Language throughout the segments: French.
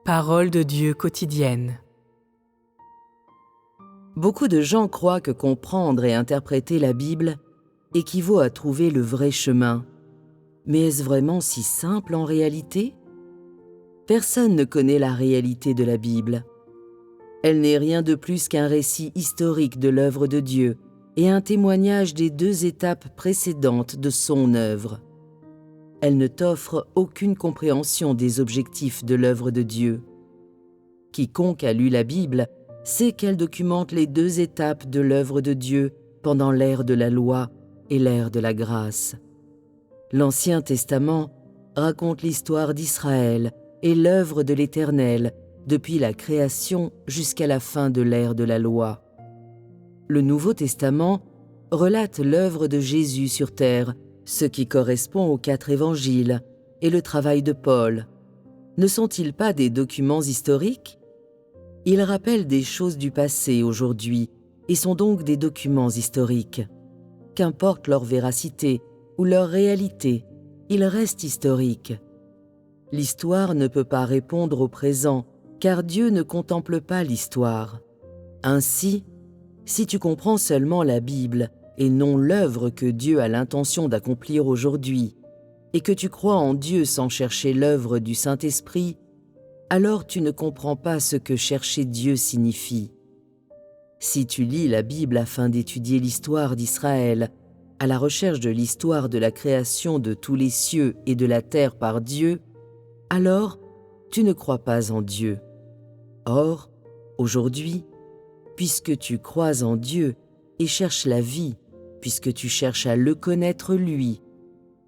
Parole de Dieu quotidienne. Beaucoup de gens croient que comprendre et interpréter la Bible équivaut à trouver le vrai chemin. Mais est-ce vraiment si simple en réalité? Personne ne connaît la réalité de la Bible. Elle n'est rien de plus qu'un récit historique de l'œuvre de Dieu et un témoignage des deux étapes précédentes de son œuvre. Elle ne t'offre aucune compréhension des objectifs de l'œuvre de Dieu. Quiconque a lu la Bible sait qu'elle documente les deux étapes de l'œuvre de Dieu pendant l'ère de la loi et l'ère de la grâce. L'Ancien Testament raconte l'histoire d'Israël et l'œuvre de l'Éternel depuis la création jusqu'à la fin de l'ère de la loi. Le Nouveau Testament relate l'œuvre de Jésus sur terre, ce qui correspond aux 4 évangiles, et le travail de Paul. Ne sont-ils pas des documents historiques? Ils rappellent des choses du passé aujourd'hui et sont donc des documents historiques. Qu'importe leur véracité ou leur réalité, ils restent historiques. L'histoire ne peut pas répondre au présent, car Dieu ne contemple pas l'histoire. Ainsi, si tu comprends seulement la Bible et non l'œuvre que Dieu a l'intention d'accomplir aujourd'hui, et que tu crois en Dieu sans chercher l'œuvre du Saint-Esprit, alors tu ne comprends pas ce que chercher Dieu signifie. Si tu lis la Bible afin d'étudier l'histoire d'Israël, à la recherche de l'histoire de la création de tous les cieux et de la terre par Dieu, alors tu ne crois pas en Dieu. Or, aujourd'hui, puisque tu crois en Dieu et cherches la vie, puisque tu cherches à le connaître lui,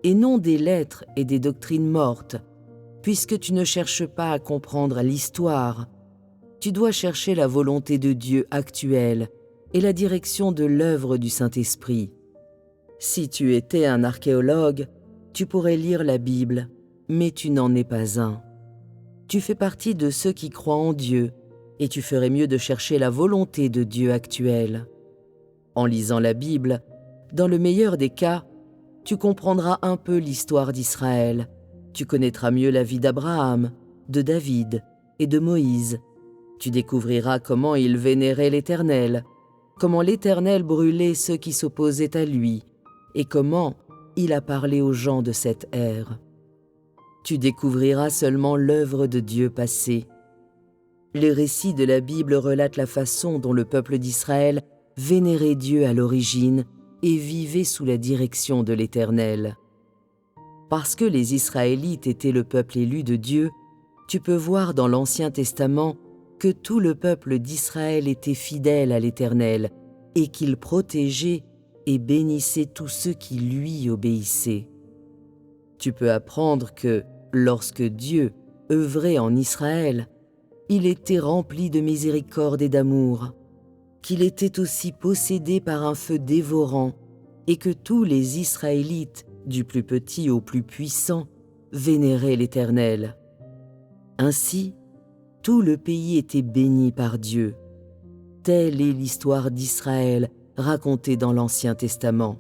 et non des lettres et des doctrines mortes, puisque tu ne cherches pas à comprendre l'histoire, tu dois chercher la volonté de Dieu actuelle et la direction de l'œuvre du Saint-Esprit. Si tu étais un archéologue, tu pourrais lire la Bible, mais tu n'en es pas un. Tu fais partie de ceux qui croient en Dieu, et tu ferais mieux de chercher la volonté de Dieu actuelle. En lisant la Bible, dans le meilleur des cas, tu comprendras un peu l'histoire d'Israël. Tu connaîtras mieux la vie d'Abraham, de David et de Moïse. Tu découvriras comment ils vénéraient l'Éternel, comment l'Éternel brûlait ceux qui s'opposaient à lui, et comment il a parlé aux gens de cette ère. Tu découvriras seulement l'œuvre de Dieu passée. Les récits de la Bible relatent la façon dont le peuple d'Israël vénérait Dieu à l'origine et vivait sous la direction de l'Éternel. Parce que les Israélites étaient le peuple élu de Dieu, tu peux voir dans l'Ancien Testament que tout le peuple d'Israël était fidèle à l'Éternel et qu'il protégeait et bénissait tous ceux qui lui obéissaient. Tu peux apprendre que, lorsque Dieu œuvrait en Israël, il était rempli de miséricorde et d'amour, qu'il était aussi possédé par un feu dévorant et que tous les Israélites, du plus petit au plus puissant, vénéraient l'Éternel. Ainsi, tout le pays était béni par Dieu. Telle est l'histoire d'Israël racontée dans l'Ancien Testament.